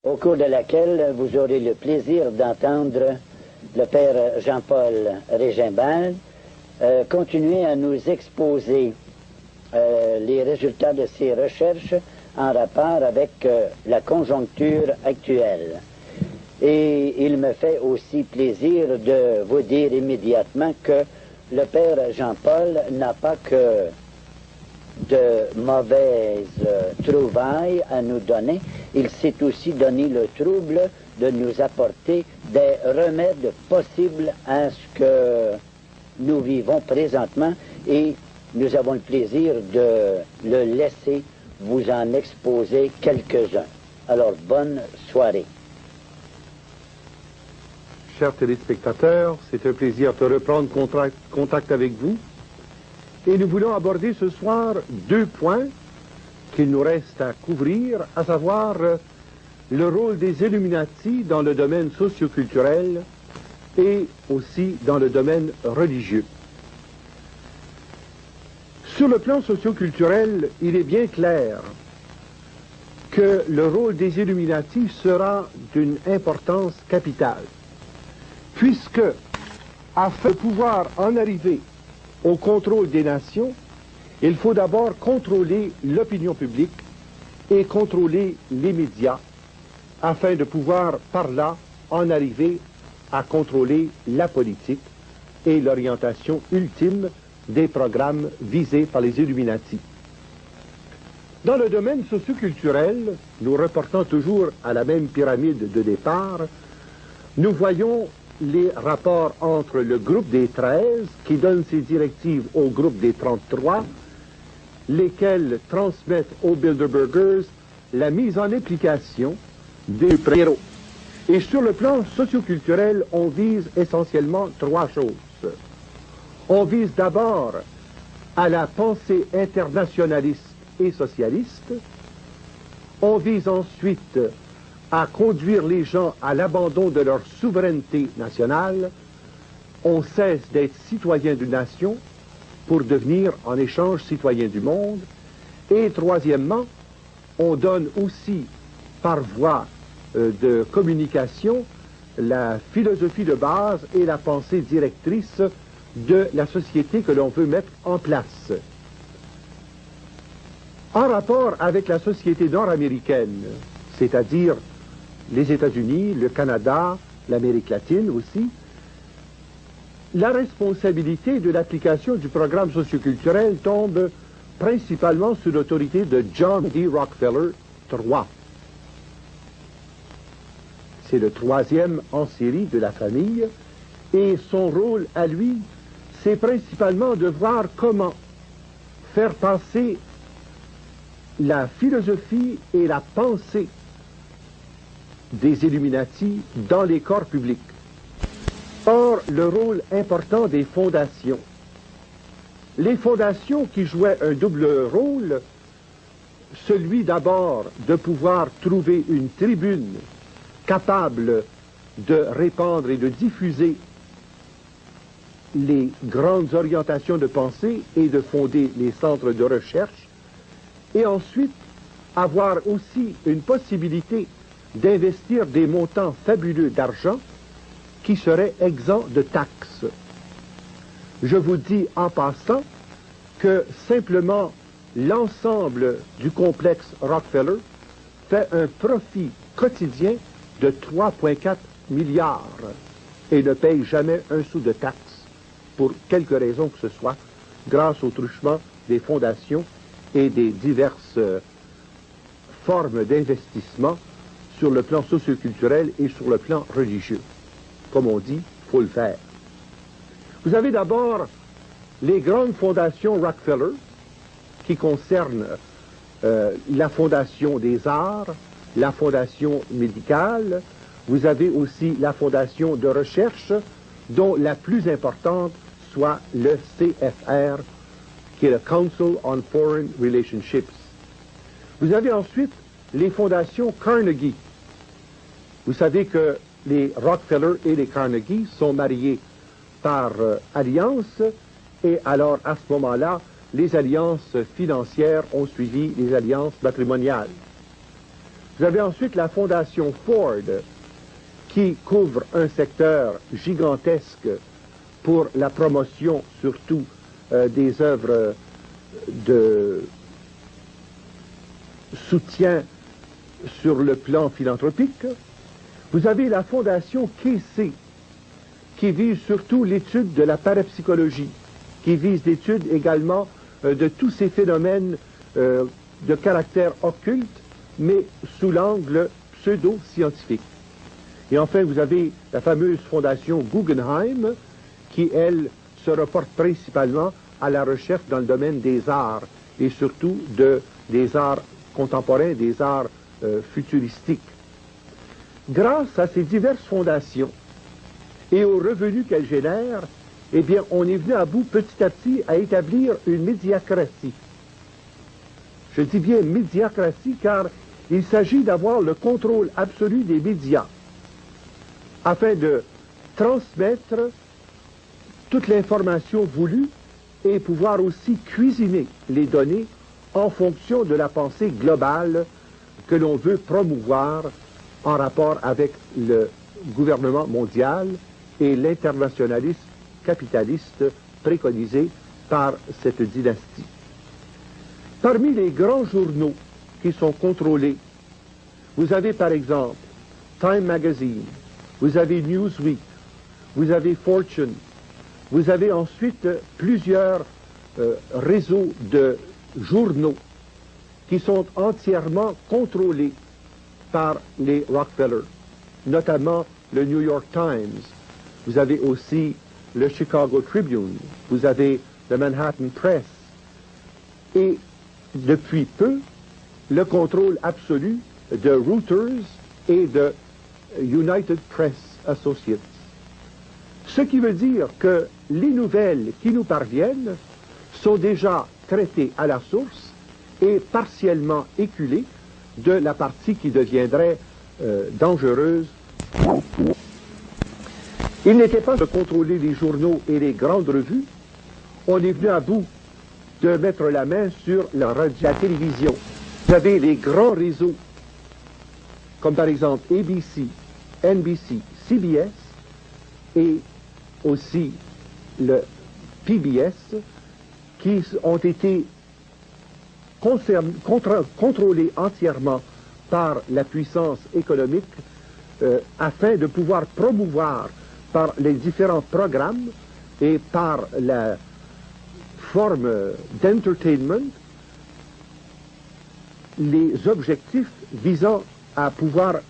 au cours de laquelle vous aurez le plaisir d'entendre le père Jean-Paul Régimbald continuer à nous exposer les résultats de ses recherches en rapport avec la conjoncture actuelle. Et il me fait aussi plaisir de vous dire immédiatement que le père Jean-Paul n'a pas que de mauvaises trouvailles à nous donner. Il s'est aussi donné le trouble de nous apporter des remèdes possibles à ce que nous vivons présentement et nous avons le plaisir de le laisser vous en exposer quelques-uns. Alors, bonne soirée. Chers téléspectateurs, c'est un plaisir de reprendre contact avec vous. Et nous voulons aborder ce soir deux points qu'il nous reste à couvrir, à savoir le rôle des Illuminati dans le domaine socioculturel et aussi dans le domaine religieux. Sur le plan socioculturel, il est bien clair que le rôle des Illuminati sera d'une importance capitale, puisque, afin de pouvoir en arriver au contrôle des nations, il faut d'abord contrôler l'opinion publique et contrôler les médias, afin de pouvoir, par là, en arriver à contrôler la politique et l'orientation ultime des programmes visés par les Illuminati. Dans le domaine socioculturel, nous reportons toujours à la même pyramide de départ, nous voyons les rapports entre le groupe des 13, qui donne ses directives au groupe des 33, lesquels transmettent aux Bilderbergers la mise en application des préreaux. Et sur le plan socioculturel, on vise essentiellement trois choses. On vise d'abord à la pensée internationaliste et socialiste. On vise ensuite à conduire les gens à l'abandon de leur souveraineté nationale. On cesse d'être citoyen d'une nation pour devenir en échange citoyen du monde. Et troisièmement, on donne aussi par voie de communication la philosophie de base et la pensée directrice de la société que l'on veut mettre en place. En rapport avec la société nord-américaine, c'est-à-dire les États-Unis, le Canada, l'Amérique latine aussi, la responsabilité de l'application du programme socioculturel tombe principalement sous l'autorité de John D. Rockefeller III. C'est le troisième en série de la famille, et son rôle à lui, c'est principalement de voir comment faire passer la philosophie et la pensée des Illuminati dans les corps publics. Or, le rôle important des fondations. Les fondations qui jouaient un double rôle, celui d'abord de pouvoir trouver une tribune capable de répandre et de diffuser les grandes orientations de pensée et de fonder les centres de recherche, et ensuite avoir aussi une possibilité d'investir des montants fabuleux d'argent qui seraient exempts de taxes. Je vous dis en passant que simplement l'ensemble du complexe Rockefeller fait un profit quotidien de 3,4 milliards et ne paye jamais un sou de taxes pour quelque raison que ce soit, grâce au truchement des fondations et des diverses formes d'investissement sur le plan socioculturel et sur le plan religieux. Comme on dit, il faut le faire. Vous avez d'abord les grandes fondations Rockefeller qui concernent la fondation des arts, la fondation médicale. Vous avez aussi la fondation de recherche, dont la plus importante soit le CFR, qui est le Council on Foreign Relationships. Vous avez ensuite les fondations Carnegie. Vous savez que les Rockefeller et les Carnegie sont mariés par alliance, et alors à ce moment-là, les alliances financières ont suivi les alliances matrimoniales. Vous avez ensuite la Fondation Ford, qui couvre un secteur gigantesque pour la promotion, surtout des œuvres de soutien sur le plan philanthropique. Vous avez la Fondation Casey, qui vise surtout l'étude de la parapsychologie, qui vise l'étude également de tous ces phénomènes de caractère occulte, mais sous l'angle pseudo-scientifique. Et enfin, vous avez la fameuse Fondation Guggenheim, qui, elle, se reporte principalement à la recherche dans le domaine des arts, et surtout des arts contemporains, des arts futuristiques. Grâce à ces diverses fondations et aux revenus qu'elles génèrent, eh bien, on est venu à bout petit à petit à établir une médiacratie. Je dis bien médiacratie car il s'agit d'avoir le contrôle absolu des médias afin de transmettre toute l'information voulue et pouvoir aussi cuisiner les données en fonction de la pensée globale que l'on veut promouvoir en rapport avec le gouvernement mondial et l'internationalisme capitaliste préconisé par cette dynastie. Parmi les grands journaux qui sont contrôlés, vous avez par exemple Time Magazine, vous avez Newsweek, vous avez Fortune, vous avez ensuite plusieurs réseaux de journaux qui sont entièrement contrôlés par les Rockefeller, notamment le New York Times. Vous avez aussi le Chicago Tribune, vous avez le Manhattan Press, et depuis peu, le contrôle absolu de Reuters et de United Press Associates. Ce qui veut dire que les nouvelles qui nous parviennent sont déjà traitées à la source et partiellement éculées de la partie qui deviendrait dangereuse. Il n'était pas de contrôler les journaux et les grandes revues. On est venu à bout de mettre la main sur la télévision. Vous avez les grands réseaux, comme par exemple ABC, NBC, CBS, et aussi le PBS, qui ont été contrôlés entièrement par la puissance économique afin de pouvoir promouvoir par les différents programmes et par la forme d'entertainment les objectifs visant à pouvoir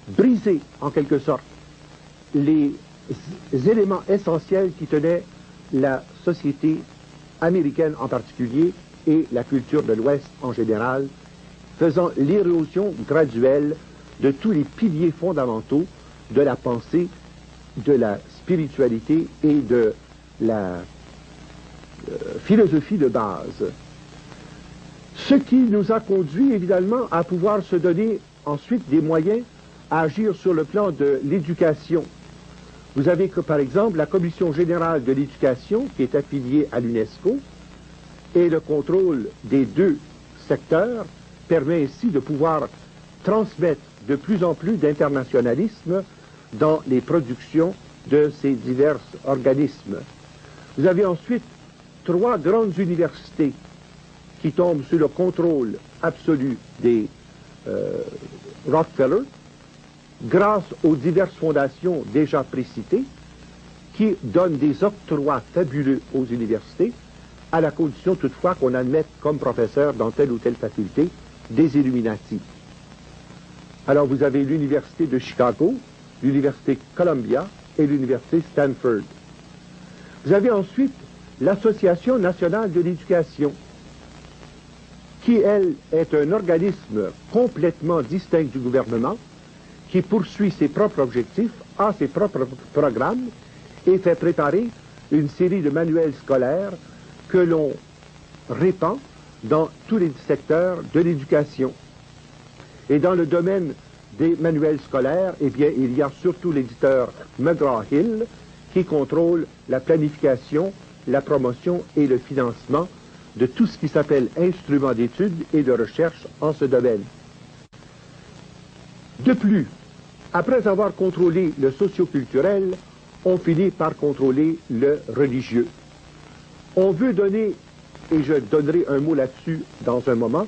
briser en quelque sorte les éléments essentiels qui tenaient la société américaine en particulier et la culture de l'Ouest en général, faisant l'érosion graduelle de tous les piliers fondamentaux de la pensée, de la spiritualité et de la philosophie de base. Ce qui nous a conduit évidemment à pouvoir se donner ensuite des moyens à agir sur le plan de l'éducation. Vous avez que, par exemple, la Commission générale de l'éducation qui est affiliée à l'UNESCO, et le contrôle des deux secteurs permet ainsi de pouvoir transmettre de plus en plus d'internationalisme dans les productions de ces divers organismes. Vous avez ensuite 3 grandes universités qui tombent sous le contrôle absolu des Rockefeller, grâce aux diverses fondations déjà précitées, qui donnent des octrois fabuleux aux universités, à la condition toutefois qu'on admette comme professeur dans telle ou telle faculté des Illuminati. Alors vous avez l'Université de Chicago, l'Université Columbia et l'Université Stanford. Vous avez ensuite l'Association nationale de l'éducation, qui, elle, est un organisme complètement distinct du gouvernement, qui poursuit ses propres objectifs, a ses propres programmes et fait préparer une série de manuels scolaires que l'on répand dans tous les secteurs de l'éducation. Et dans le domaine des manuels scolaires, eh bien, il y a surtout l'éditeur McGraw-Hill qui contrôle la planification, la promotion et le financement de tout ce qui s'appelle instruments d'études et de recherche en ce domaine. De plus, après avoir contrôlé le socio-culturel, on finit par contrôler le religieux. On veut donner, et je donnerai un mot là-dessus dans un moment,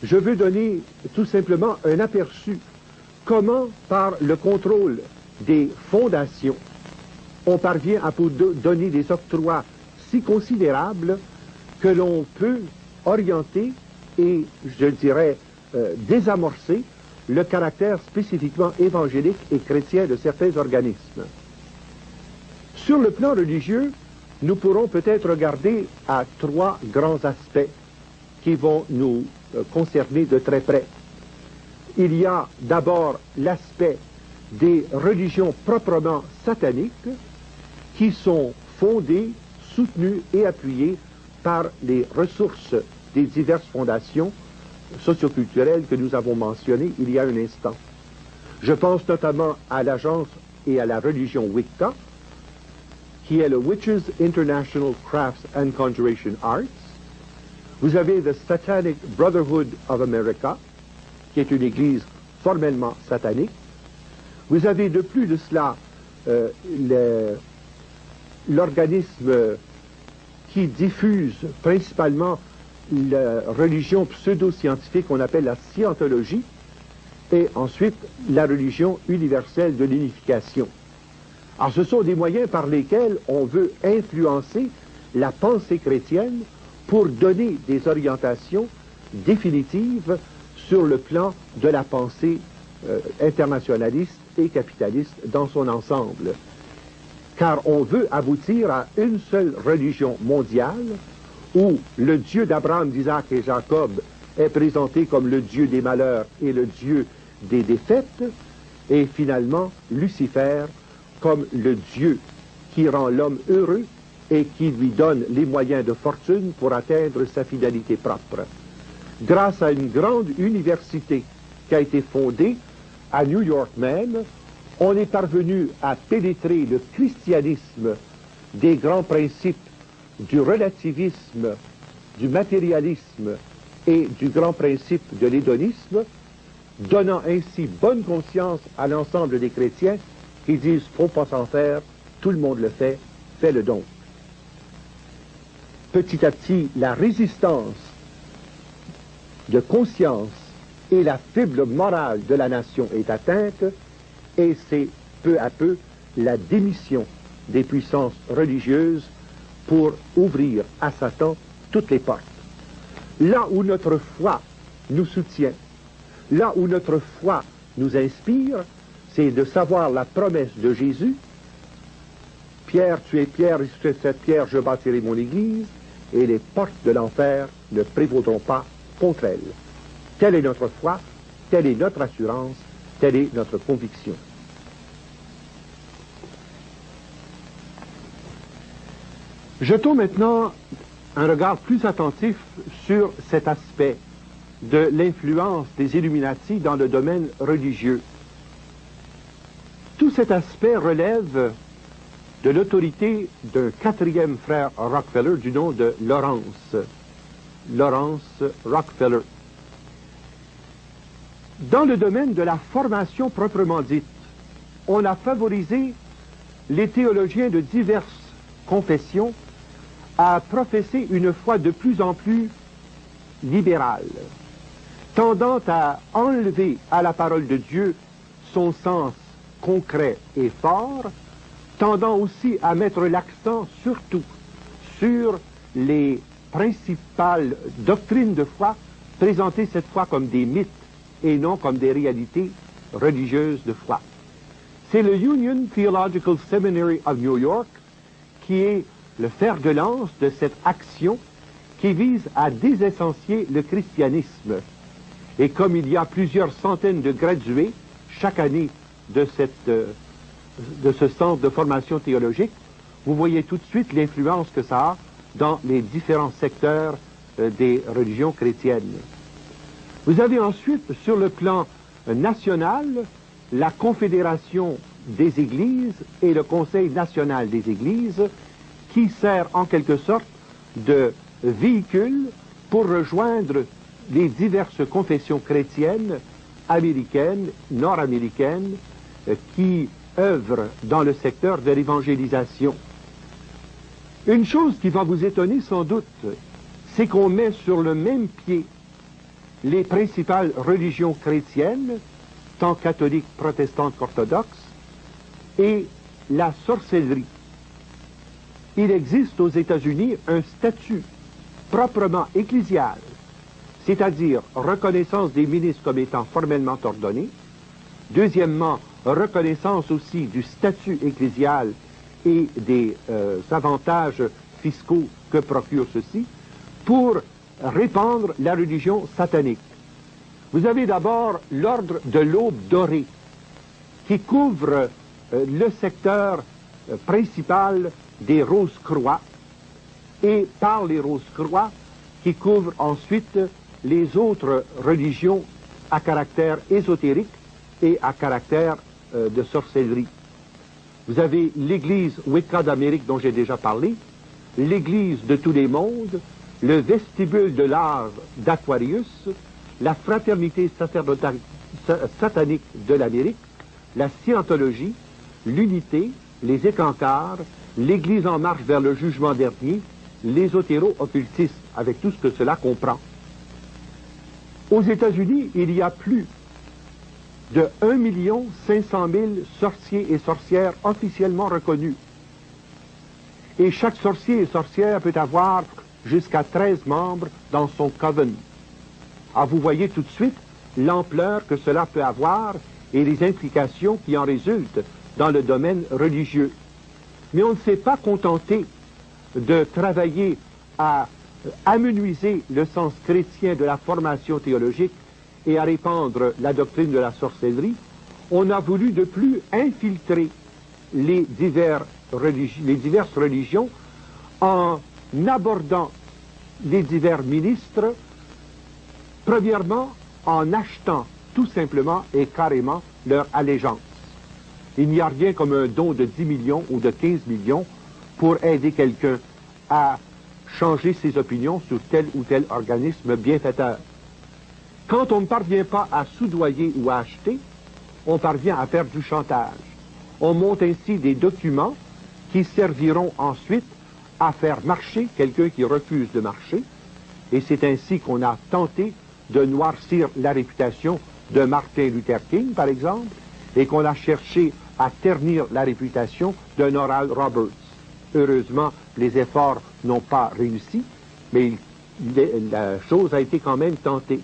je veux donner tout simplement un aperçu comment, par le contrôle des fondations, on parvient à donner des octrois si considérables que l'on peut orienter et, je dirais, désamorcer le caractère spécifiquement évangélique et chrétien de certains organismes. Sur le plan religieux, nous pourrons peut-être regarder à trois grands aspects qui vont nous concerner de très près. Il y a d'abord l'aspect des religions proprement sataniques qui sont fondées, soutenues et appuyées par les ressources des diverses fondations socioculturelles que nous avons mentionnées il y a un instant. Je pense notamment à l'agence et à la religion Wicca, qui est le Witches International Crafts and Conjuration Arts. Vous avez the Satanic Brotherhood of America, qui est une église formellement satanique. Vous avez de plus de cela l'organisme qui diffuse principalement la religion pseudo-scientifique qu'on appelle la scientologie, et ensuite la religion universelle de l'unification. Alors ce sont des moyens par lesquels on veut influencer la pensée chrétienne pour donner des orientations définitives sur le plan de la pensée internationaliste et capitaliste dans son ensemble. Car on veut aboutir à une seule religion mondiale où le Dieu d'Abraham, d'Isaac et Jacob est présenté comme le Dieu des malheurs et le Dieu des défaites, et finalement Lucifer comme le Dieu qui rend l'homme heureux et qui lui donne les moyens de fortune pour atteindre sa finalité propre. Grâce à une grande université qui a été fondée à New York même, on est parvenu à pénétrer le christianisme des grands principes du relativisme, du matérialisme et du grand principe de l'hédonisme, donnant ainsi bonne conscience à l'ensemble des chrétiens qui disent « faut pas s'en faire, tout le monde le fait, fais-le donc ». Petit à petit, la résistance de conscience et la fibre morale de la nation est atteinte, et c'est peu à peu la démission des puissances religieuses pour ouvrir à Satan toutes les portes. Là où notre foi nous soutient, là où notre foi nous inspire, c'est de savoir la promesse de Jésus. Pierre, tu es pierre, et sur cette pierre je bâtirai mon église, et les portes de l'enfer ne prévaudront pas contre elle. Telle est notre foi, telle est notre assurance, telle est notre conviction. Jetons maintenant un regard plus attentif sur cet aspect de l'influence des Illuminati dans le domaine religieux. Tout cet aspect relève de l'autorité d'un quatrième frère Rockefeller du nom de Lawrence Rockefeller. Dans le domaine de la formation proprement dite, on a favorisé les théologiens de diverses confessions à professer une foi de plus en plus libérale, tendant à enlever à la parole de Dieu son sens concret et fort, tendant aussi à mettre l'accent surtout sur les principales doctrines de foi, présenter cette foi comme des mythes et non comme des réalités religieuses de foi. C'est le Union Theological Seminary of New York qui est le fer de lance de cette action qui vise à désessentier le christianisme. Et comme il y a plusieurs centaines de gradués chaque année de ce centre de formation théologique, vous voyez tout de suite l'influence que ça a dans les différents secteurs des religions chrétiennes. Vous avez ensuite, sur le plan national, la Confédération des Églises et le Conseil national des Églises, qui sert en quelque sorte de véhicule pour rejoindre les diverses confessions chrétiennes américaines, nord-américaines, qui œuvrent dans le secteur de l'évangélisation. Une chose qui va vous étonner sans doute, c'est qu'on met sur le même pied les principales religions chrétiennes, tant catholiques, protestantes qu'orthodoxes, et la sorcellerie. Il existe aux États-Unis un statut proprement ecclésial, c'est-à-dire reconnaissance des ministres comme étant formellement ordonnés. Deuxièmement, reconnaissance aussi du statut ecclésial et des avantages fiscaux que procure ceci pour répandre la religion satanique. Vous avez d'abord l'ordre de l'Aube dorée qui couvre le secteur principal des Rose-Croix et par les Rose-Croix qui couvre ensuite les autres religions à caractère ésotérique et à caractère de sorcellerie. Vous avez l'Église Wicca d'Amérique dont j'ai déjà parlé, l'Église de tous les mondes, le vestibule de l'art d'Aquarius, la fraternité satanique de l'Amérique, la scientologie, l'unité, les écancards, l'Église en marche vers le jugement dernier, l'ésotéro-occultisme, avec tout ce que cela comprend. Aux États-Unis, il y a plus de 1 500 000 sorciers et sorcières officiellement reconnus. Et chaque sorcier et sorcière peut avoir jusqu'à 13 membres dans son coven. Ah, vous voyez tout de suite l'ampleur que cela peut avoir et les implications qui en résultent dans le domaine religieux. Mais on ne s'est pas contenté de travailler à amenuiser le sens chrétien de la formation théologique et à répandre la doctrine de la sorcellerie. On a voulu de plus infiltrer les diverses religions en abordant les divers ministres, premièrement en achetant tout simplement et carrément leur allégeance. Il n'y a rien comme un don de 10 millions ou de 15 millions pour aider quelqu'un à changer ses opinions sur tel ou tel organisme bienfaiteur. Quand on ne parvient pas à soudoyer ou à acheter, on parvient à faire du chantage. On monte ainsi des documents qui serviront ensuite à faire marcher quelqu'un qui refuse de marcher. Et c'est ainsi qu'on a tenté de noircir la réputation de Martin Luther King, par exemple, et qu'on a cherché à ternir la réputation d'un Oral Roberts. Heureusement, les efforts n'ont pas réussi, mais la chose a été quand même tentée.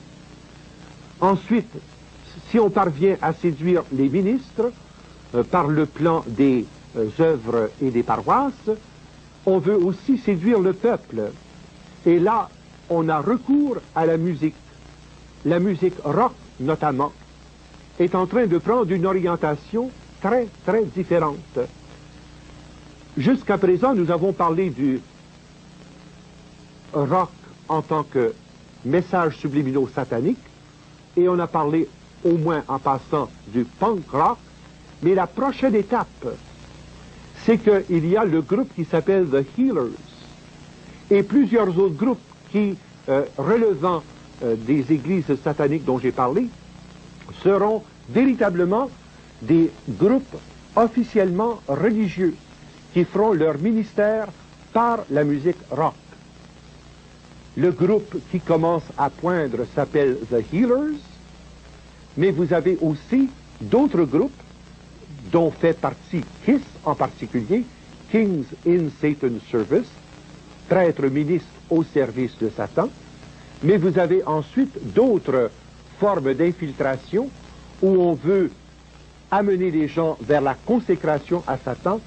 Ensuite, si on parvient à séduire les ministres par le plan des œuvres et des paroisses, on veut aussi séduire le peuple. Et là, on a recours à la musique. La musique rock, notamment, est en train de prendre une orientation très, très différente. Jusqu'à présent, nous avons parlé du rock en tant que message subliminaux satanique, et on a parlé, au moins en passant, du punk rock, mais la prochaine étape, c'est qu'il y a le groupe qui s'appelle The Healers, et plusieurs autres groupes qui, relevant des églises sataniques dont j'ai parlé, seront véritablement des groupes officiellement religieux qui feront leur ministère par la musique rock. Le groupe qui commence à poindre s'appelle The Healers, mais vous avez aussi d'autres groupes dont fait partie KISS en particulier, Kings in Satan's Service, prêtres ministres au service de Satan, mais vous avez ensuite d'autres formes d'infiltration où on veut amener les gens vers la consécration à Satan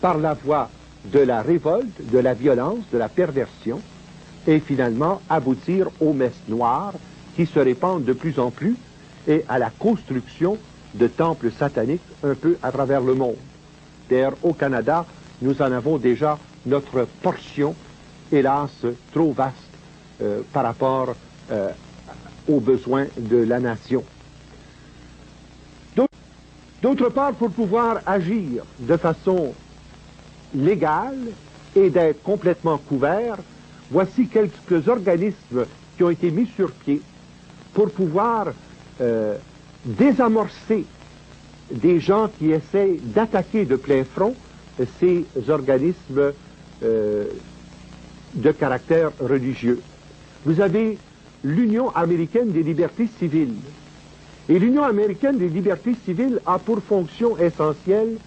par la voie de la révolte, de la violence, de la perversion, et finalement aboutir aux messes noires qui se répandent de plus en plus et à la construction de temples sataniques un peu à travers le monde. D'ailleurs, au Canada, nous en avons déjà notre portion, hélas, trop vaste par rapport aux besoins de la nation. D'autre part, pour pouvoir agir de façon légale et d'être complètement couvert, voici quelques organismes qui ont été mis sur pied pour pouvoir désamorcer des gens qui essaient d'attaquer de plein front ces organismes de caractère religieux. Vous avez l'Union américaine des libertés civiles. Et l'Union américaine des libertés civiles a pour fonction essentielle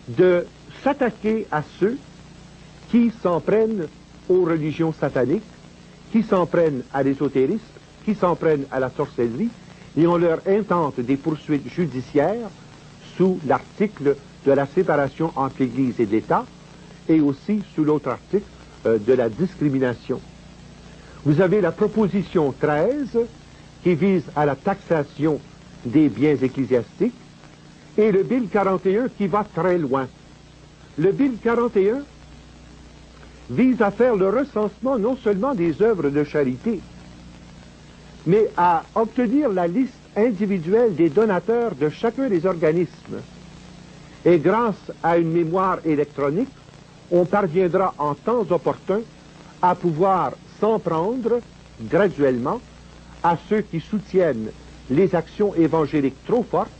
de s'attaquer à ceux qui s'en prennent aux religions sataniques, qui s'en prennent à l'ésotérisme, qui s'en prennent à la sorcellerie, et on leur intente des poursuites judiciaires sous l'article de la séparation entre l'Église et l'État, et aussi sous l'autre article de la discrimination. Vous avez la proposition 13 qui vise à la taxation des biens ecclésiastiques et le Bill 41 qui va très loin. Le Bill 41 vise à faire le recensement non seulement des œuvres de charité, mais à obtenir la liste individuelle des donateurs de chacun des organismes. Et grâce à une mémoire électronique, on parviendra en temps opportun à pouvoir s'en prendre graduellement à ceux qui soutiennent les actions évangéliques trop fortes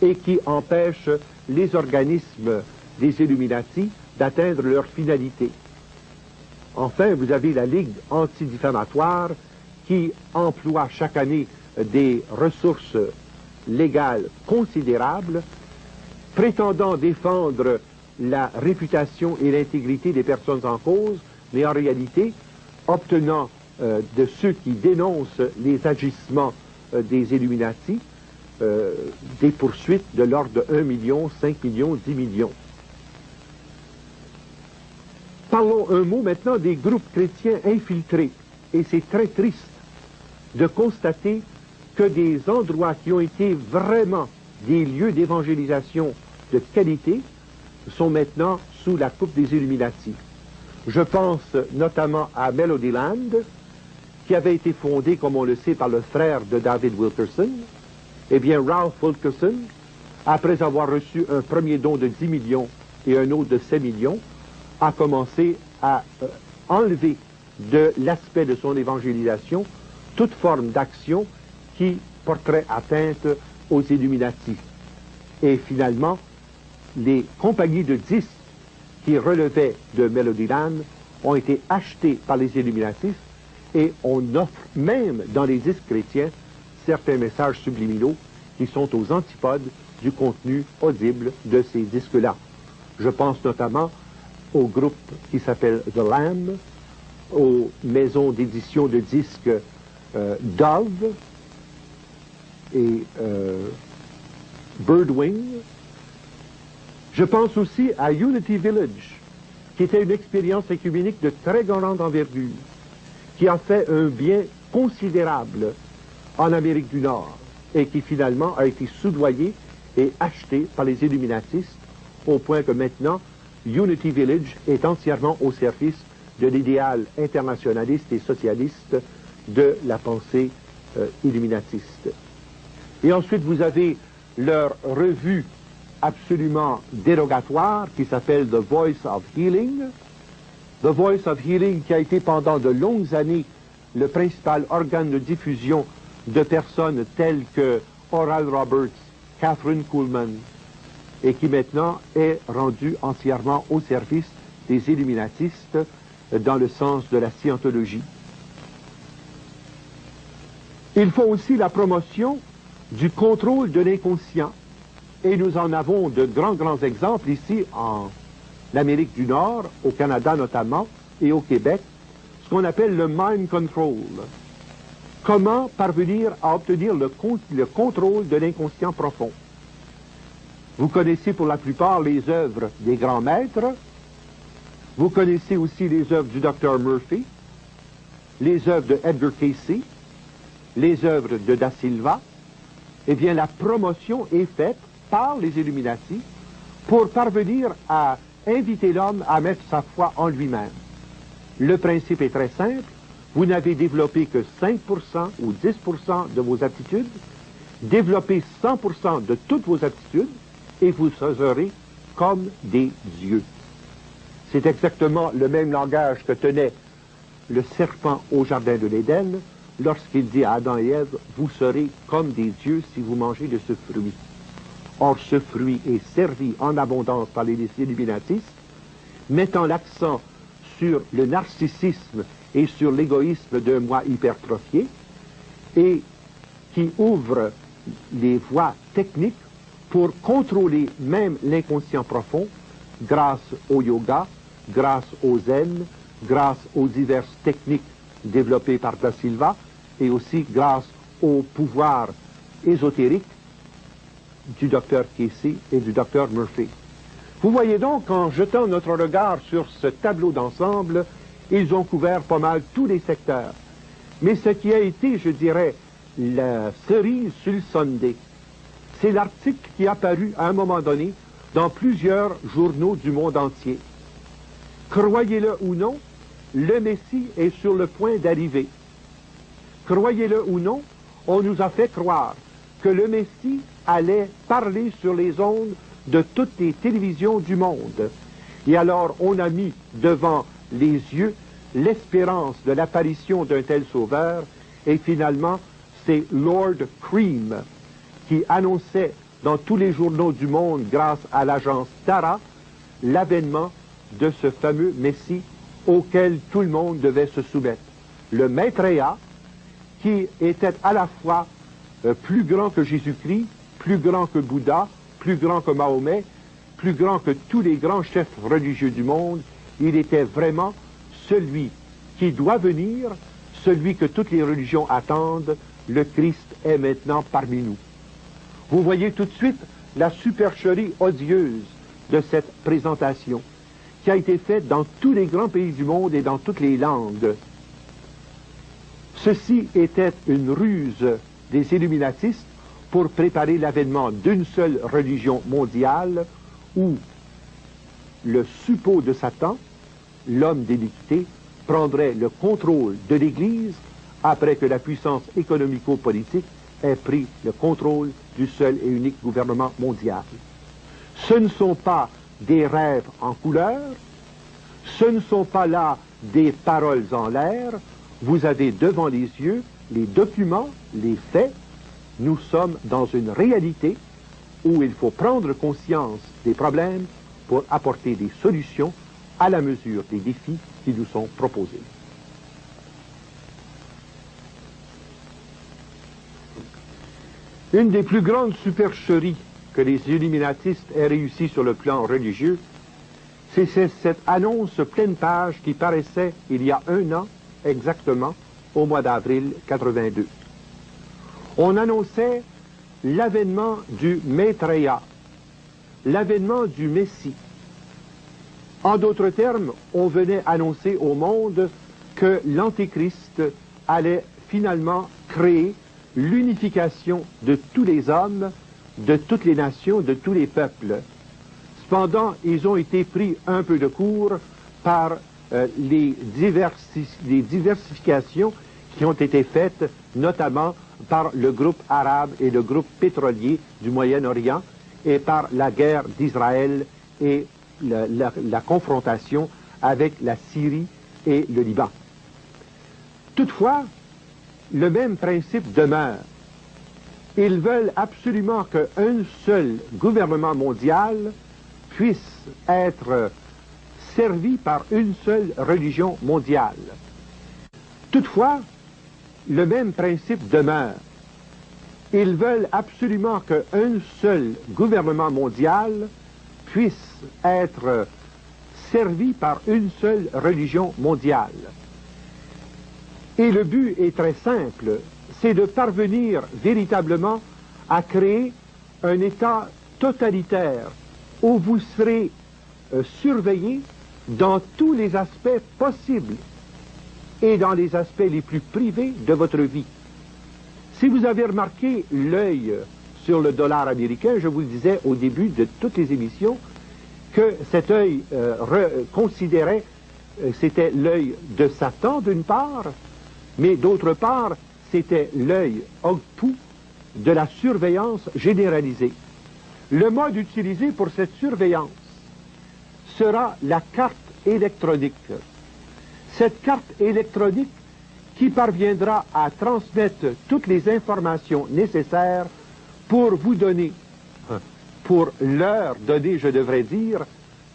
et qui empêchent les organismes des Illuminati d'atteindre leur finalité. Enfin, vous avez la Ligue antidifamatoire qui emploie chaque année des ressources légales considérables, prétendant défendre la réputation et l'intégrité des personnes en cause, mais en réalité obtenant de ceux qui dénoncent les agissements des Illuminati des poursuites de l'ordre de 1 million, 5 millions, 10 millions. Parlons un mot maintenant des groupes chrétiens infiltrés. Et c'est très triste de constater que des endroits qui ont été vraiment des lieux d'évangélisation de qualité sont maintenant sous la coupe des Illuminati. Je pense notamment à Melodyland, qui avait été fondé, comme on le sait, par le frère de David Wilkerson. Eh bien, Ralph Wilkerson, après avoir reçu un premier don de 10 millions et un autre de 7 millions, a commencé à enlever de l'aspect de son évangélisation toute forme d'action qui porterait atteinte aux Illuminati. Et finalement, les compagnies de disques qui relevaient de Melodyland ont été achetées par les Illuminatis et on offre même dans les disques chrétiens certains messages subliminaux qui sont aux antipodes du contenu audible de ces disques-là. Je pense notamment au groupe qui s'appelle The Lamb, aux maisons d'édition de disques Dove et Birdwing. Je pense aussi à Unity Village, qui était une expérience œcuménique de très grande envergure, qui a fait un bien considérable en Amérique du Nord et qui finalement a été soudoyé et acheté par les Illuminatistes au point que maintenant Unity Village est entièrement au service de l'idéal internationaliste et socialiste de la pensée illuminatiste. Et ensuite vous avez leur revue absolument dérogatoire qui s'appelle The Voice of Healing. The Voice of Healing qui a été pendant de longues années le principal organe de diffusion de personnes telles que Oral Roberts, Catherine Kuhlman, et qui maintenant est rendu entièrement au service des illuminatistes dans le sens de la scientologie. Ils font aussi la promotion du contrôle de l'inconscient. Et nous en avons de grands exemples ici en Amérique du Nord, au Canada notamment, et au Québec, ce qu'on appelle le mind control. Comment parvenir à obtenir le contrôle de l'inconscient profond. Vous connaissez pour la plupart les œuvres des grands maîtres, vous connaissez aussi les œuvres du Dr Murphy, les œuvres de Edgar Cayce, les œuvres de Da Silva. Eh bien, la promotion est faite par les Illuminati pour parvenir à inviter l'homme à mettre sa foi en lui-même. Le principe est très simple. Vous n'avez développé que 5% ou 10% de vos aptitudes. Développez 100% de toutes vos aptitudes et vous serez comme des dieux. C'est exactement le même langage que tenait le serpent au jardin de l'Éden lorsqu'il dit à Adam et Ève, vous serez comme des dieux si vous mangez de ce fruit. Or, ce fruit est servi en abondance par les illuminatistes, mettant l'accent sur le narcissisme et sur l'égoïsme d'un moi hypertrophié, et qui ouvre les voies techniques pour contrôler même l'inconscient profond grâce au yoga, grâce au zen, grâce aux diverses techniques développées par Da Silva et aussi grâce au pouvoir ésotérique du docteur Casey et du docteur Murphy. Vous voyez donc qu'en jetant notre regard sur ce tableau d'ensemble, ils ont couvert pas mal tous les secteurs. Mais ce qui a été, je dirais, la cerise sur le sundae, c'est l'article qui est apparu à un moment donné dans plusieurs journaux du monde entier. Croyez-le ou non, le Messie est sur le point d'arriver. Croyez-le ou non, on nous a fait croire que le Messie allait parler sur les ondes de toutes les télévisions du monde. Et alors on a mis devant les yeux l'espérance de l'apparition d'un tel sauveur, et finalement c'est Lord Cream qui annonçait dans tous les journaux du monde, grâce à l'agence Tara, l'avènement de ce fameux Messie auquel tout le monde devait se soumettre. Le Maitreya, qui était à la fois plus grand que Jésus-Christ, plus grand que Bouddha, plus grand que Mahomet, plus grand que tous les grands chefs religieux du monde, il était vraiment celui qui doit venir, celui que toutes les religions attendent. Le Christ est maintenant parmi nous. Vous voyez tout de suite la supercherie odieuse de cette présentation qui a été faite dans tous les grands pays du monde et dans toutes les langues. Ceci était une ruse des illuminatistes pour préparer l'avènement d'une seule religion mondiale où le suppôt de Satan, l'homme d'iniquité, prendrait le contrôle de l'Église après que la puissance économico-politique ait pris le contrôle du seul et unique gouvernement mondial. Ce ne sont pas des rêves en couleur, ce ne sont pas là des paroles en l'air, vous avez devant les yeux les documents, les faits. Nous sommes dans une réalité où il faut prendre conscience des problèmes pour apporter des solutions à la mesure des défis qui nous sont proposés. Une des plus grandes supercheries que les illuminatistes aient réussi sur le plan religieux, c'est cette annonce pleine page qui paraissait il y a 1 an exactement, au mois d'avril 82. On annonçait l'avènement du Maitreya, l'avènement du Messie. En d'autres termes, on venait annoncer au monde que l'Antéchrist allait finalement créer l'unification de tous les hommes, de toutes les nations, de tous les peuples. Cependant, ils ont été pris un peu de court par les diversifications qui ont été faites, notamment par le groupe arabe et le groupe pétrolier du Moyen-Orient, et par la guerre d'Israël et la confrontation avec la Syrie et le Liban. Toutefois, le même principe demeure. Ils veulent absolument qu'un seul gouvernement mondial puisse être servi par une seule religion mondiale. Toutefois, le même principe demeure. Ils veulent absolument qu'un seul gouvernement mondial puisse être servi par une seule religion mondiale. Et le but est très simple, c'est de parvenir véritablement à créer un État totalitaire où vous serez surveillé dans tous les aspects possibles et dans les aspects les plus privés de votre vie. Si vous avez remarqué l'œil sur le dollar américain, je vous le disais au début de toutes les émissions, que cet œil considérait, c'était l'œil de Satan d'une part, mais d'autre part, c'était l'œil obtus de la surveillance généralisée. Le mode utilisé pour cette surveillance sera la carte électronique. Cette carte électronique qui parviendra à transmettre toutes les informations nécessaires pour vous donner, pour leur donner, je devrais dire,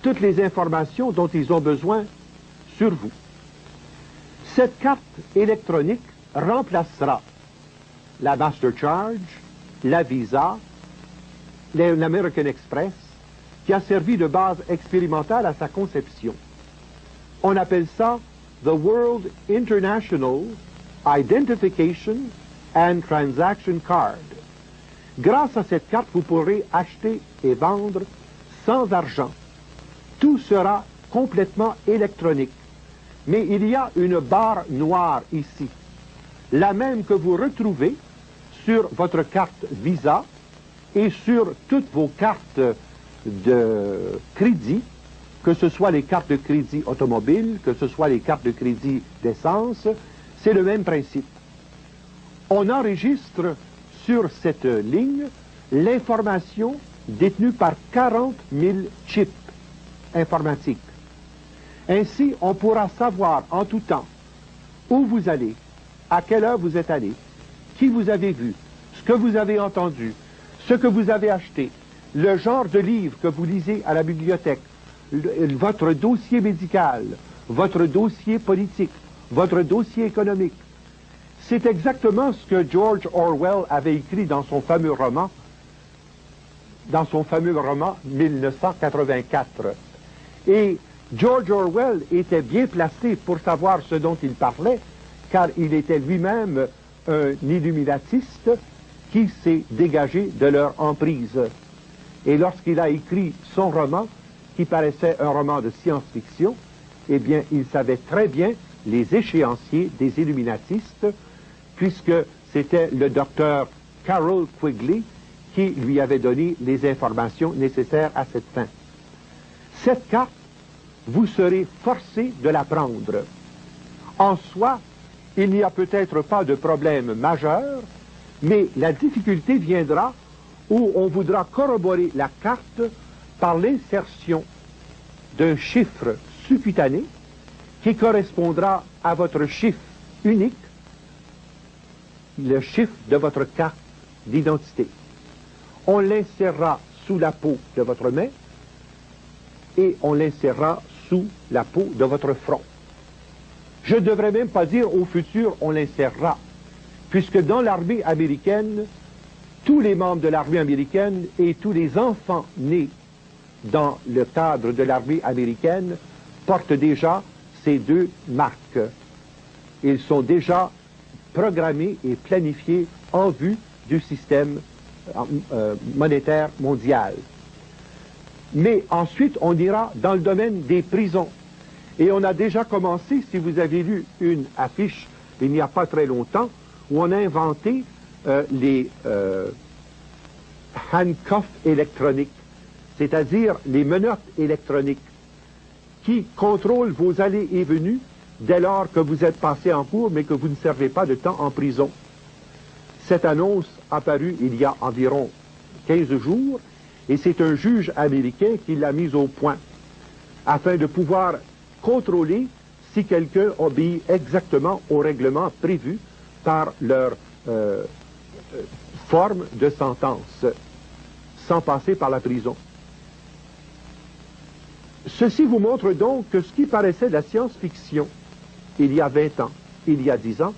toutes les informations dont ils ont besoin sur vous. Cette carte électronique remplacera la Master Charge, la Visa, l'American Express, qui a servi de base expérimentale à sa conception. On appelle ça the World International Identification and Transaction Card. Grâce à cette carte, vous pourrez acheter et vendre sans argent. Tout sera complètement électronique. Mais il y a une barre noire ici, la même que vous retrouvez sur votre carte Visa et sur toutes vos cartes de crédit, que ce soit les cartes de crédit automobile, que ce soit les cartes de crédit d'essence, c'est le même principe. On enregistre sur cette ligne l'information détenue par 40 000 chips informatiques. Ainsi, on pourra savoir en tout temps où vous allez, à quelle heure vous êtes allé, qui vous avez vu, ce que vous avez entendu, ce que vous avez acheté, le genre de livre que vous lisez à la bibliothèque, votre dossier médical, votre dossier politique, votre dossier économique. C'est exactement ce que George Orwell avait écrit dans son fameux roman 1984. Et George Orwell était bien placé pour savoir ce dont il parlait, car il était lui-même un illuminatiste qui s'est dégagé de leur emprise. Et lorsqu'il a écrit son roman, qui paraissait un roman de science-fiction, eh bien, il savait très bien les échéanciers des illuminatistes, puisque c'était le docteur Carroll Quigley qui lui avait donné les informations nécessaires à cette fin. Cette carte, vous serez forcé de la prendre. En soi, il n'y a peut-être pas de problème majeur, mais la difficulté viendra où on voudra corroborer la carte par l'insertion d'un chiffre subcutané qui correspondra à votre chiffre unique, le chiffre de votre carte d'identité. On l'insérera sous la peau de votre main et on l'insérera sous la peau de votre front. Je ne devrais même pas dire au futur on l'insérera, puisque dans l'armée américaine, tous les membres de l'armée américaine et tous les enfants nés dans le cadre de l'armée américaine portent déjà ces deux marques. Ils sont déjà programmés et planifiés en vue du système monétaire mondial. Mais ensuite, on ira dans le domaine des prisons. Et on a déjà commencé, si vous avez lu une affiche il n'y a pas très longtemps, où on a inventé les handcuffs électroniques, c'est-à-dire les menottes électroniques qui contrôlent vos allées et venues dès lors que vous êtes passé en cours mais que vous ne servez pas de temps en prison. Cette annonce apparue il y a environ 15 jours et c'est un juge américain qui l'a mise au point afin de pouvoir contrôler si quelqu'un obéit exactement au règlement prévu par leur forme de sentence, sans passer par la prison. Ceci vous montre donc que ce qui paraissait de la science-fiction il y a 20 ans, il y a 10 ans,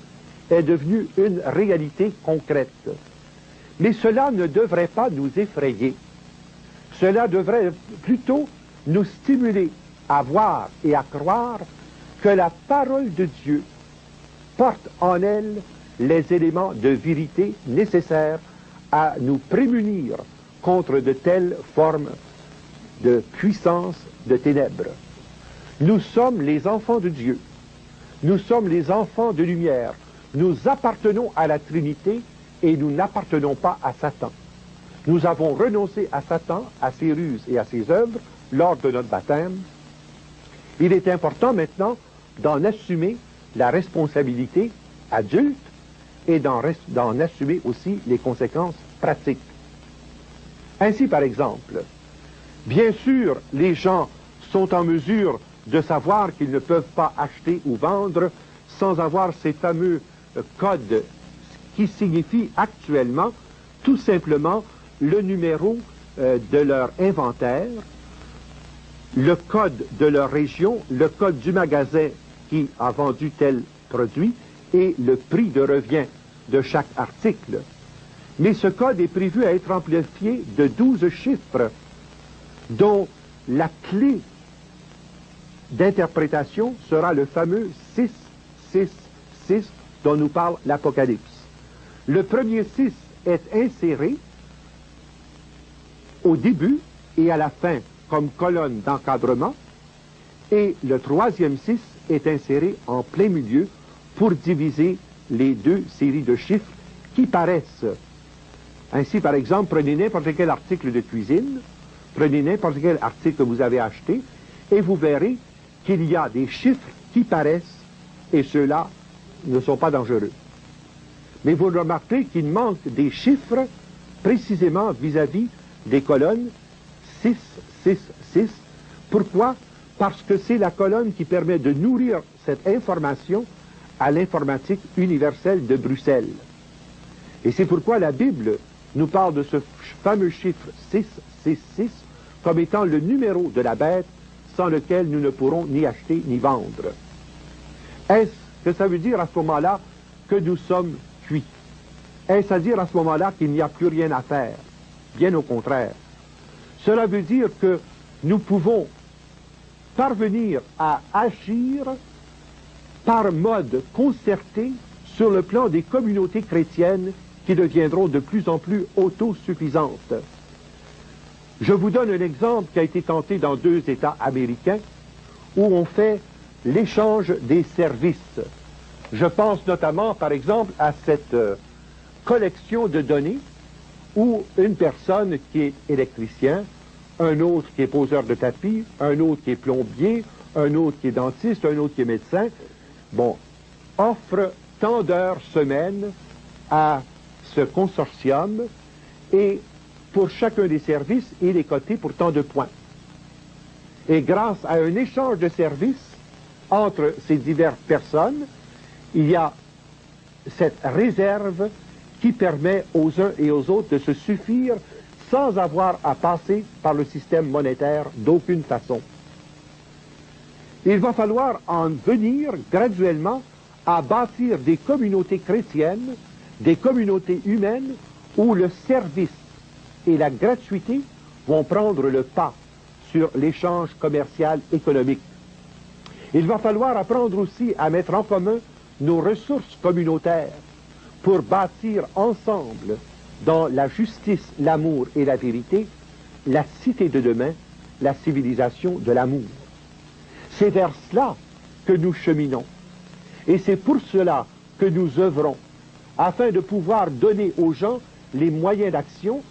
est devenu une réalité concrète. Mais cela ne devrait pas nous effrayer. Cela devrait plutôt nous stimuler à voir et à croire que la parole de Dieu porte en elle les éléments de vérité nécessaires à nous prémunir contre de telles formes de puissance de ténèbres. Nous sommes les enfants de Dieu. Nous sommes les enfants de lumière. Nous appartenons à la Trinité et nous n'appartenons pas à Satan. Nous avons renoncé à Satan, à ses ruses et à ses œuvres lors de notre baptême. Il est important maintenant d'en assumer la responsabilité adulte et d'en assumer aussi les conséquences pratiques. Ainsi, par exemple, bien sûr, les gens sont en mesure de savoir qu'ils ne peuvent pas acheter ou vendre sans avoir ces fameux codes qui signifient actuellement tout simplement le numéro de leur inventaire, le code de leur région, le code du magasin qui a vendu tel produit et le prix de revient de chaque article. Mais ce code est prévu à être amplifié de 12 chiffres, dont la clé d'interprétation sera le fameux 666 dont nous parle l'Apocalypse. Le premier 6 est inséré au début et à la fin comme colonne d'encadrement, et le troisième 6 est inséré en plein milieu pour diviser les deux séries de chiffres qui paraissent. Ainsi, par exemple, prenez n'importe quel article de cuisine, prenez n'importe quel article que vous avez acheté, et vous verrez qu'il y a des chiffres qui paraissent, et ceux-là ne sont pas dangereux. Mais vous remarquez qu'il manque des chiffres précisément vis-à-vis des colonnes 6, 6, 6. Pourquoi? Parce que c'est la colonne qui permet de nourrir cette information à l'informatique universelle de Bruxelles. Et c'est pourquoi la Bible nous parle de ce fameux chiffre 666 comme étant le numéro de la bête sans lequel nous ne pourrons ni acheter ni vendre. Est-ce que ça veut dire à ce moment-là que nous sommes cuits? Est-ce à dire à ce moment-là qu'il n'y a plus rien à faire? Bien au contraire. Cela veut dire que nous pouvons parvenir à agir par mode concerté sur le plan des communautés chrétiennes qui deviendront de plus en plus autosuffisantes. Je vous donne un exemple qui a été tenté dans 2 États américains où on fait l'échange des services. Je pense notamment, par exemple, à cette collection de données où une personne qui est électricien, un autre qui est poseur de tapis, un autre qui est plombier, un autre qui est dentiste, un autre qui est médecin, offre tant d'heures semaine à ce consortium et pour chacun des services, il est coté pour tant de points. Et grâce à un échange de services entre ces diverses personnes, il y a cette réserve qui permet aux uns et aux autres de se suffire sans avoir à passer par le système monétaire d'aucune façon. Il va falloir en venir graduellement à bâtir des communautés chrétiennes, des communautés humaines où le service et la gratuité vont prendre le pas sur l'échange commercial économique. Il va falloir apprendre aussi à mettre en commun nos ressources communautaires pour bâtir ensemble, dans la justice, l'amour et la vérité, la cité de demain, la civilisation de l'amour. C'est vers cela que nous cheminons. Et c'est pour cela que nous œuvrons, afin de pouvoir donner aux gens les moyens d'action,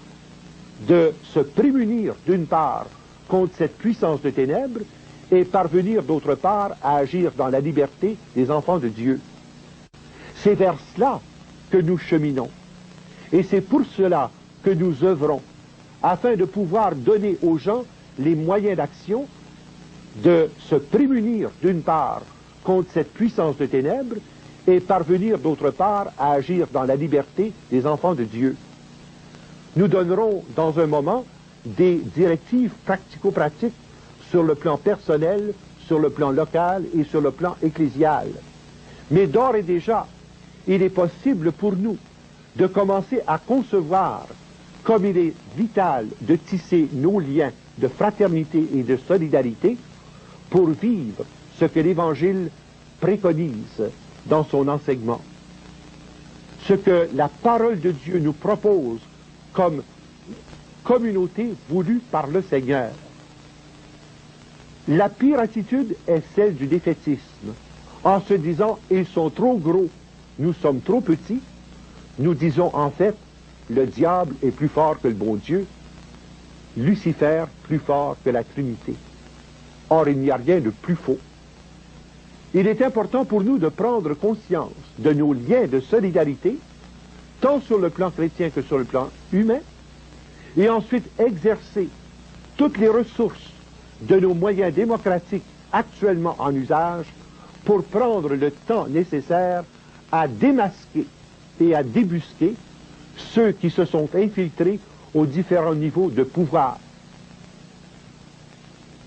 de se prémunir d'une part contre cette puissance de ténèbres et parvenir d'autre part à agir dans la liberté des enfants de Dieu. C'est vers cela que nous cheminons. Et c'est pour cela que nous œuvrons, afin de pouvoir donner aux gens les moyens d'action, de se prémunir d'une part contre cette puissance de ténèbres et parvenir d'autre part à agir dans la liberté des enfants de Dieu. Nous donnerons dans un moment des directives pratico-pratiques sur le plan personnel, sur le plan local et sur le plan ecclésial. Mais d'ores et déjà, il est possible pour nous de commencer à concevoir comme il est vital de tisser nos liens de fraternité et de solidarité pour vivre ce que l'Évangile préconise dans son enseignement. Ce que la parole de Dieu nous propose comme communauté voulue par le Seigneur. La pire attitude est celle du défaitisme. En se disant, ils sont trop gros, nous sommes trop petits, nous disons en fait, le diable est plus fort que le bon Dieu, Lucifer plus fort que la Trinité. Or, il n'y a rien de plus faux. Il est important pour nous de prendre conscience de nos liens de solidarité, tant sur le plan chrétien que sur le plan humain, et ensuite exercer toutes les ressources de nos moyens démocratiques actuellement en usage pour prendre le temps nécessaire à démasquer et à débusquer ceux qui se sont infiltrés aux différents niveaux de pouvoir.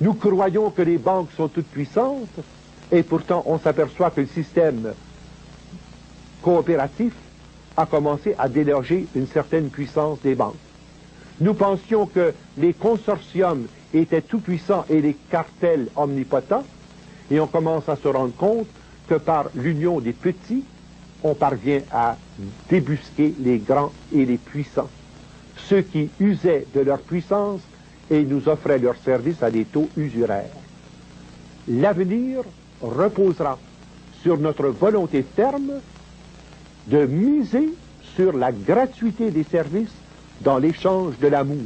Nous croyons que les banques sont toutes puissantes, et pourtant on s'aperçoit que le système coopératif a commencé à déloger une certaine puissance des banques. Nous pensions que les consortiums étaient tout puissants et les cartels omnipotents, et on commence à se rendre compte que par l'union des petits, on parvient à débusquer les grands et les puissants, ceux qui usaient de leur puissance et nous offraient leurs services à des taux usuraires. L'avenir reposera sur notre volonté ferme de miser sur la gratuité des services dans l'échange de l'amour.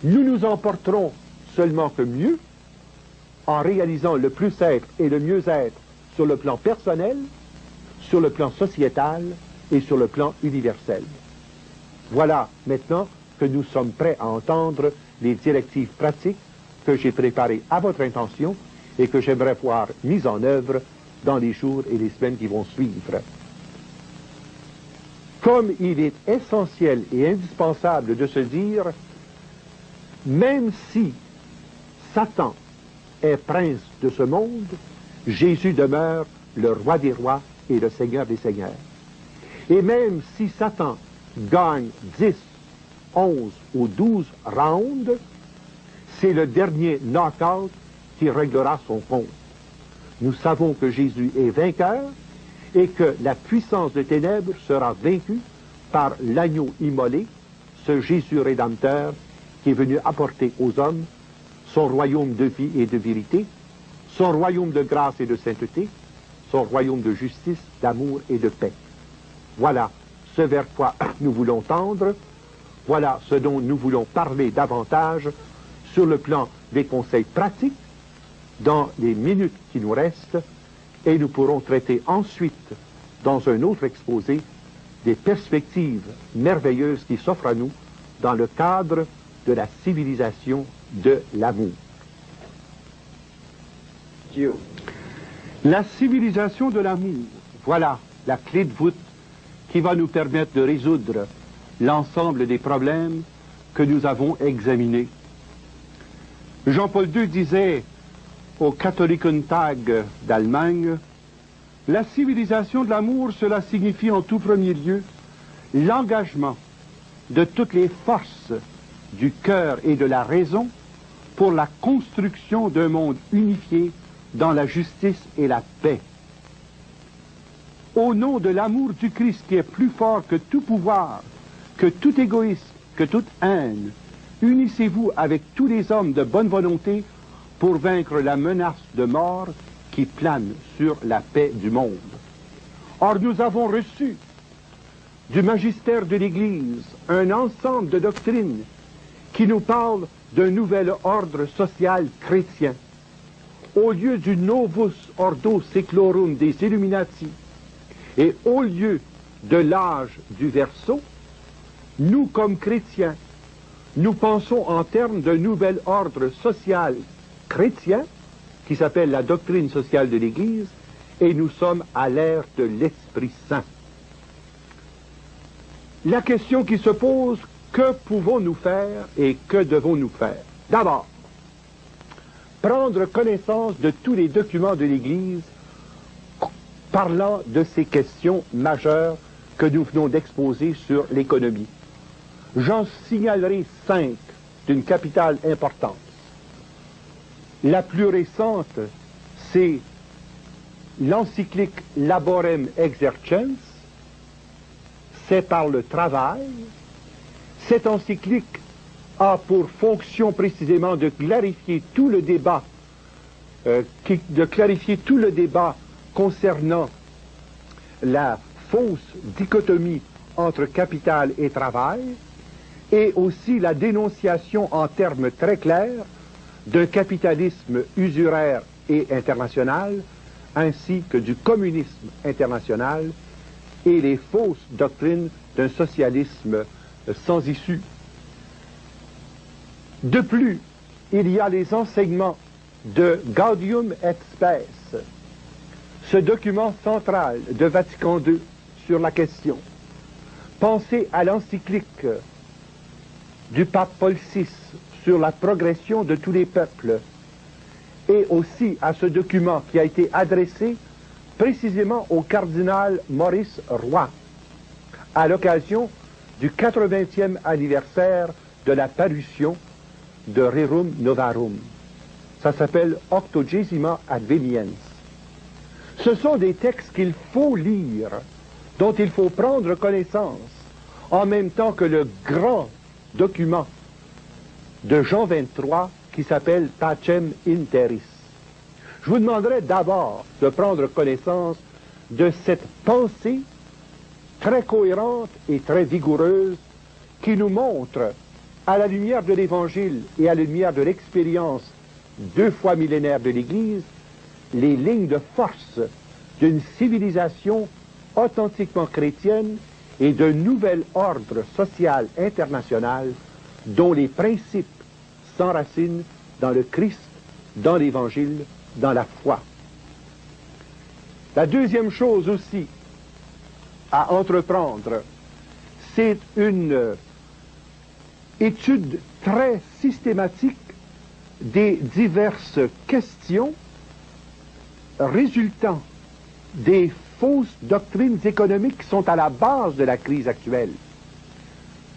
Nous nous en porterons seulement que mieux en réalisant le plus-être et le mieux-être sur le plan personnel, sur le plan sociétal et sur le plan universel. Voilà maintenant que nous sommes prêts à entendre les directives pratiques que j'ai préparées à votre intention et que j'aimerais voir mises en œuvre dans les jours et les semaines qui vont suivre. Comme il est essentiel et indispensable de se dire, même si Satan est prince de ce monde, Jésus demeure le roi des rois et le Seigneur des seigneurs. Et même si Satan gagne 10, 11 ou 12 rounds, c'est le dernier knock-out qui réglera son compte. Nous savons que Jésus est vainqueur et que la puissance des ténèbres sera vaincue par l'agneau immolé, ce Jésus rédempteur qui est venu apporter aux hommes son royaume de vie et de vérité, son royaume de grâce et de sainteté, son royaume de justice, d'amour et de paix. Voilà ce vers quoi nous voulons tendre, voilà ce dont nous voulons parler davantage sur le plan des conseils pratiques dans les minutes qui nous restent, et nous pourrons traiter ensuite, dans un autre exposé, des perspectives merveilleuses qui s'offrent à nous dans le cadre de la civilisation de l'amour. La civilisation de l'amour, voilà la clé de voûte qui va nous permettre de résoudre l'ensemble des problèmes que nous avons examinés. Jean-Paul II disait au Katholikentag d'Allemagne, la civilisation de l'amour, cela signifie en tout premier lieu l'engagement de toutes les forces du cœur et de la raison pour la construction d'un monde unifié dans la justice et la paix. Au nom de l'amour du Christ qui est plus fort que tout pouvoir, que tout égoïsme, que toute haine, unissez-vous avec tous les hommes de bonne volonté pour vaincre la menace de mort qui plane sur la paix du monde. Or, nous avons reçu du magistère de l'Église un ensemble de doctrines qui nous parlent d'un nouvel ordre social chrétien. Au lieu du Novus Ordo Seclorum des Illuminati et au lieu de l'âge du Verseau, nous, comme chrétiens, nous pensons en termes d'un nouvel ordre social chrétien qui s'appelle la doctrine sociale de l'Église, et nous sommes à l'ère de l'Esprit Saint. La question qui se pose, que pouvons-nous faire et que devons-nous faire? D'abord, prendre connaissance de tous les documents de l'Église parlant de ces questions majeures que nous venons d'exposer sur l'économie. J'en signalerai 5 d'une capitale importance. La plus récente, c'est l'encyclique Laborem Exercens, c'est par le travail. Cette encyclique a pour fonction précisément de clarifier tout le débat, concernant la fausse dichotomie entre capital et travail, et aussi la dénonciation en termes très clairs d'un capitalisme usuraire et international, ainsi que du communisme international et les fausses doctrines d'un socialisme sans issue. De plus, il y a les enseignements de Gaudium et Spes, ce document central de Vatican II sur la question. Pensez à l'encyclique du pape Paul VI sur la progression de tous les peuples et aussi à ce document qui a été adressé précisément au cardinal Maurice Roy à l'occasion du 80e anniversaire de la parution de Rerum Novarum. Ça s'appelle Octogesima Adveniens. Ce sont des textes qu'il faut lire, dont il faut prendre connaissance, en même temps que le grand document de Jean XXIII qui s'appelle Pacem in Terris. Je vous demanderai d'abord de prendre connaissance de cette pensée très cohérente et très vigoureuse qui nous montre, à la lumière de l'Évangile et à la lumière de l'expérience 2 fois millénaire de l'Église, les lignes de force d'une civilisation authentiquement chrétienne et d'un nouvel ordre social international dont les principes s'enracinent dans le Christ, dans l'Évangile, dans la foi. La deuxième chose aussi à entreprendre, c'est une étude très systématique des diverses questions résultant des fausses doctrines économiques qui sont à la base de la crise actuelle,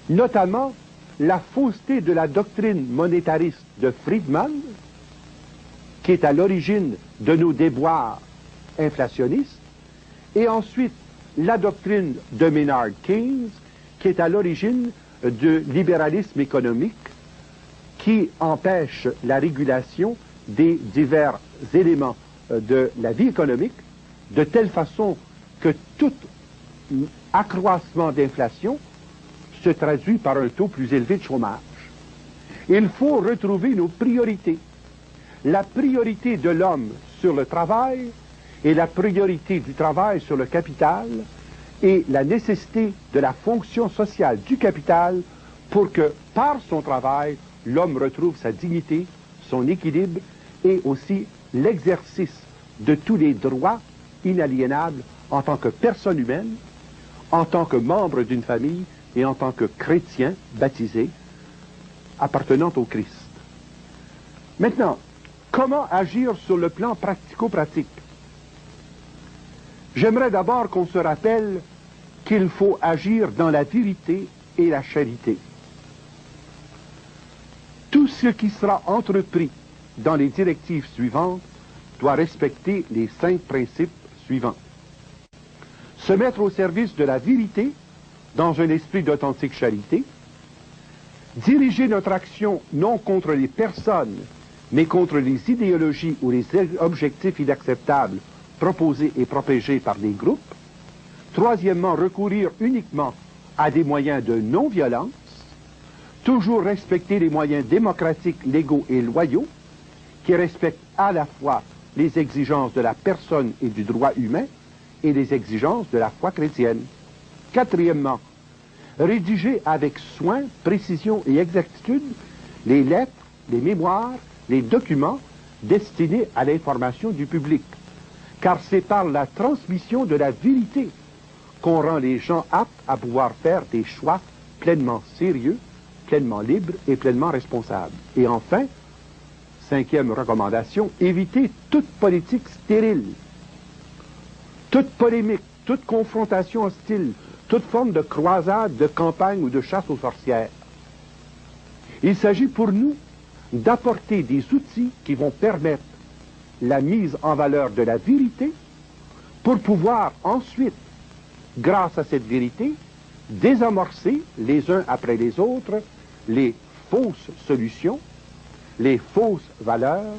notamment la fausseté de la doctrine monétariste de Friedman, qui est à l'origine de nos déboires inflationnistes, et ensuite la doctrine de Maynard Keynes, qui est à l'origine du libéralisme économique, qui empêche la régulation des divers éléments de la vie économique, de telle façon que tout accroissement d'inflation se traduit par un taux plus élevé de chômage. Il faut retrouver nos priorités. La priorité de l'homme sur le travail et la priorité du travail sur le capital et la nécessité de la fonction sociale du capital pour que, par son travail, l'homme retrouve sa dignité, son équilibre et aussi l'exercice de tous les droits inaliénables en tant que personne humaine, en tant que membre d'une famille et en tant que chrétien baptisé appartenant au Christ. Maintenant, comment agir sur le plan pratico-pratique? J'aimerais d'abord qu'on se rappelle qu'il faut agir dans la vérité et la charité. Tout ce qui sera entrepris dans les directives suivantes doit respecter les 5 principes suivants. Se mettre au service de la vérité dans un esprit d'authentique charité, diriger notre action non contre les personnes, mais contre les idéologies ou les objectifs inacceptables proposés et propagés par des groupes. Troisièmement, recourir uniquement à des moyens de non-violence, toujours respecter les moyens démocratiques, légaux et loyaux, qui respectent à la fois les exigences de la personne et du droit humain et les exigences de la foi chrétienne. Quatrièmement, rédiger avec soin, précision et exactitude les lettres, les mémoires, les documents destinés à l'information du public. Car c'est par la transmission de la vérité qu'on rend les gens aptes à pouvoir faire des choix pleinement sérieux, pleinement libres et pleinement responsables. Et enfin, 5e recommandation, éviter toute politique stérile, toute polémique, toute confrontation hostile, toute forme de croisade, de campagne ou de chasse aux sorcières. Il s'agit pour nous d'apporter des outils qui vont permettre la mise en valeur de la vérité pour pouvoir ensuite, grâce à cette vérité, désamorcer les uns après les autres les fausses solutions, les fausses valeurs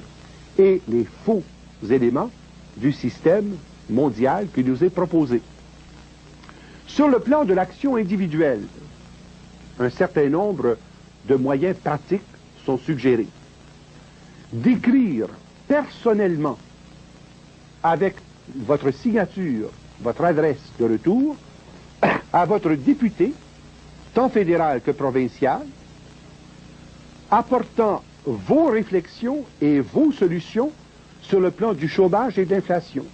et les faux éléments du système mondial qui nous est proposé. Sur le plan de l'action individuelle, un certain nombre de moyens pratiques sont suggérés. D'écrire personnellement, avec votre signature, votre adresse de retour, à votre député, tant fédéral que provincial, apportant vos réflexions et vos solutions sur le plan du chômage et de l'inflation.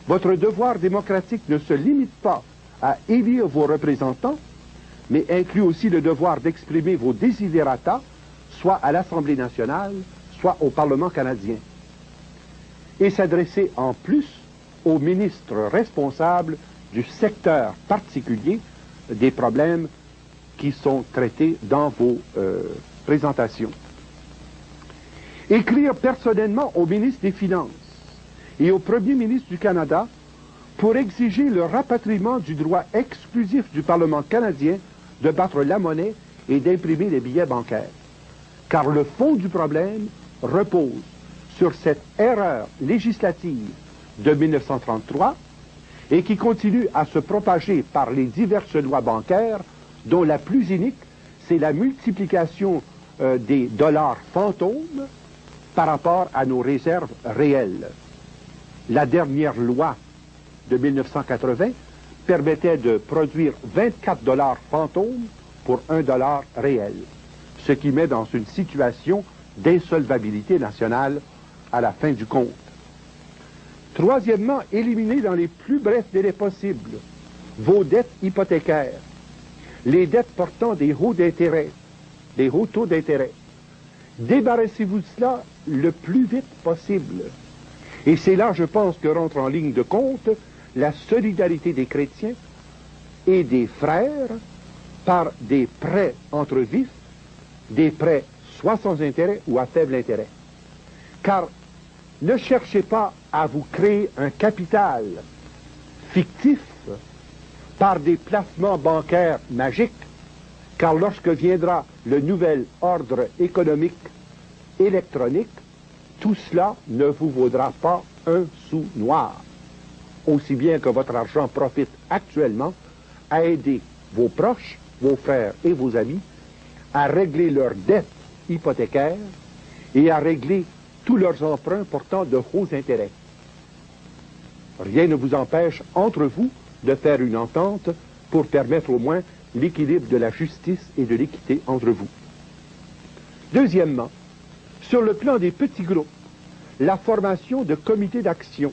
Votre devoir démocratique ne se limite pas à élire vos représentants, mais inclut aussi le devoir d'exprimer vos desiderata, soit à l'Assemblée nationale, soit au Parlement canadien. Et s'adresser en plus aux ministres responsables du secteur particulier des problèmes qui sont traités dans vos présentations. Écrire personnellement au ministre des Finances et au Premier ministre du Canada pour exiger le rapatriement du droit exclusif du Parlement canadien de battre la monnaie et d'imprimer les billets bancaires. Car le fond du problème repose sur cette erreur législative de 1933 et qui continue à se propager par les diverses lois bancaires, dont la plus inique, c'est la multiplication des dollars fantômes par rapport à nos réserves réelles. La dernière loi de 1980 permettait de produire 24 dollars fantômes pour 1 dollar réel, ce qui met dans une situation d'insolvabilité nationale à la fin du compte. Troisièmement, éliminer dans les plus brefs délais possibles vos dettes hypothécaires, les dettes portant des hauts d'intérêt, des hauts taux d'intérêt. Débarrassez-vous de cela le plus vite possible. Et c'est là, je pense, que rentre en ligne de compte la solidarité des chrétiens et des frères par des prêts entre vifs, des prêts soit sans intérêt ou à faible intérêt. Car ne cherchez pas à vous créer un capital fictif par des placements bancaires magiques, car lorsque viendra le nouvel ordre économique électronique, tout cela ne vous vaudra pas un sou noir. Aussi bien que votre argent profite actuellement à aider vos proches, vos frères et vos amis à régler leurs dettes hypothécaires et à régler tous leurs emprunts portant de hauts intérêts. Rien ne vous empêche, entre vous, de faire une entente pour permettre au moins l'équilibre de la justice et de l'équité entre vous. Deuxièmement, sur le plan des petits groupes, la formation de comités d'action.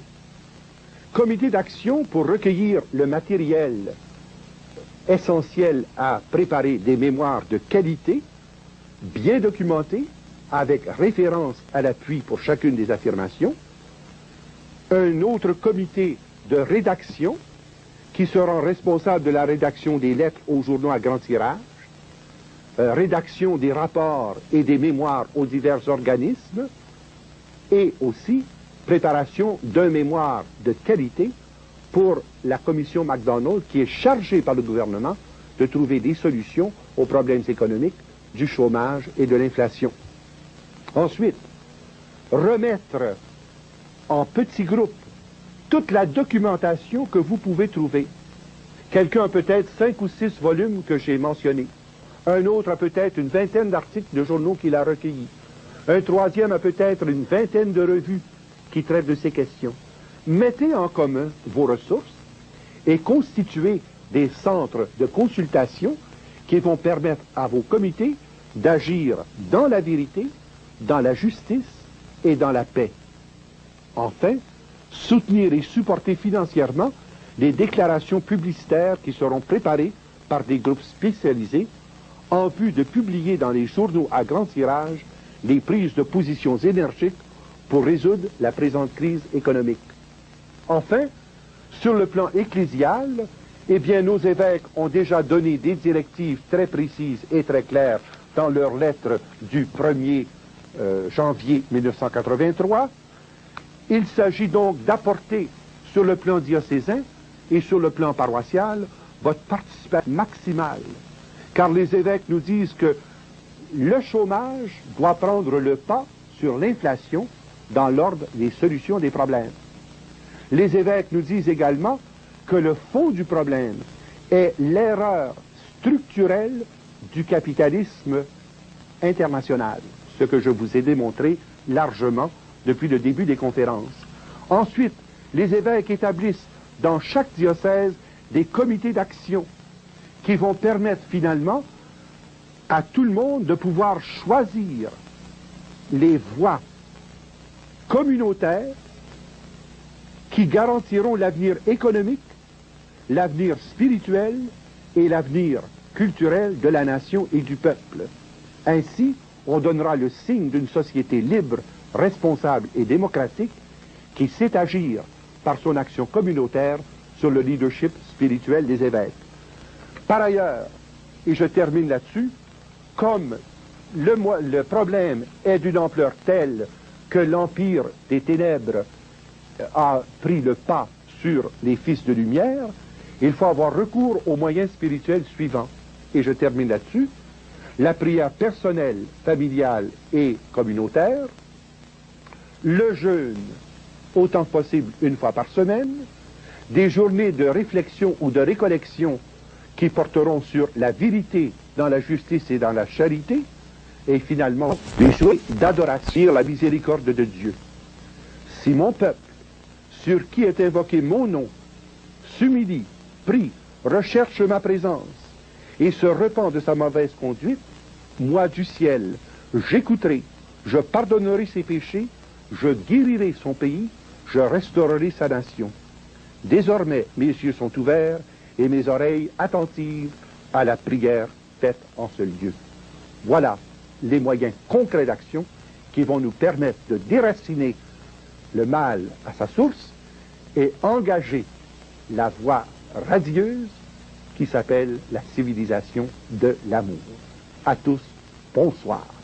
Comités d'action pour recueillir le matériel essentiel à préparer des mémoires de qualité, bien documentés, avec référence à l'appui pour chacune des affirmations. Un autre comité de rédaction qui sera responsable de la rédaction des lettres aux journaux à grand tirage, rédaction des rapports et des mémoires aux divers organismes, et aussi préparation d'un mémoire de qualité pour la commission MacDonald qui est chargée par le gouvernement de trouver des solutions aux problèmes économiques, du chômage et de l'inflation. Ensuite, remettre en petits groupes toute la documentation que vous pouvez trouver. Quelqu'un a peut-être 5 ou 6 volumes que j'ai mentionnés. Un autre a peut-être une vingtaine d'articles de journaux qu'il a recueillis. Un troisième a peut-être une vingtaine de revues qui traitent de ces questions. Mettez en commun vos ressources et constituez des centres de consultation qui vont permettre à vos comités d'agir dans la vérité, dans la justice et dans la paix. Enfin, soutenir et supporter financièrement les déclarations publicitaires qui seront préparées par des groupes spécialisés en vue de publier dans les journaux à grand tirage les prises de positions énergiques pour résoudre la présente crise économique. Enfin, sur le plan ecclésial, eh bien, nos évêques ont déjà donné des directives très précises et très claires dans leur lettre du 1er janvier 1983. Il s'agit donc d'apporter sur le plan diocésain et sur le plan paroissial votre participation maximale. Car les évêques nous disent que le chômage doit prendre le pas sur l'inflation dans l'ordre des solutions des problèmes. Les évêques nous disent également que le fond du problème est l'erreur structurelle du capitalisme international, ce que je vous ai démontré largement depuis le début des conférences. Ensuite, les évêques établissent dans chaque diocèse des comités d'action qui vont permettre finalement à tout le monde de pouvoir choisir les voies communautaires qui garantiront l'avenir économique, l'avenir spirituel et l'avenir culturel de la nation et du peuple. Ainsi, on donnera le signe d'une société libre, responsable et démocratique qui sait agir par son action communautaire sur le leadership spirituel des évêques. Par ailleurs, et je termine là-dessus, comme le problème est d'une ampleur telle que l'empire des ténèbres a pris le pas sur les fils de lumière, il faut avoir recours aux moyens spirituels suivants. Et je termine là-dessus. La prière personnelle, familiale et communautaire, le jeûne autant que possible une fois par semaine, des journées de réflexion ou de récollection qui porteront sur la vérité dans la justice et dans la charité, et finalement des jours d'adoration, la miséricorde de Dieu. Si mon peuple, sur qui est invoqué mon nom, s'humilie, prie, recherche ma présence et se repent de sa mauvaise conduite, moi du ciel, j'écouterai, je pardonnerai ses péchés, je guérirai son pays, je restaurerai sa nation. Désormais, mes yeux sont ouverts et mes oreilles attentives à la prière faite en ce lieu. Voilà les moyens concrets d'action qui vont nous permettre de déraciner le mal à sa source et engager la voie radieuse qui s'appelle la civilisation de l'amour. À tous, bonsoir.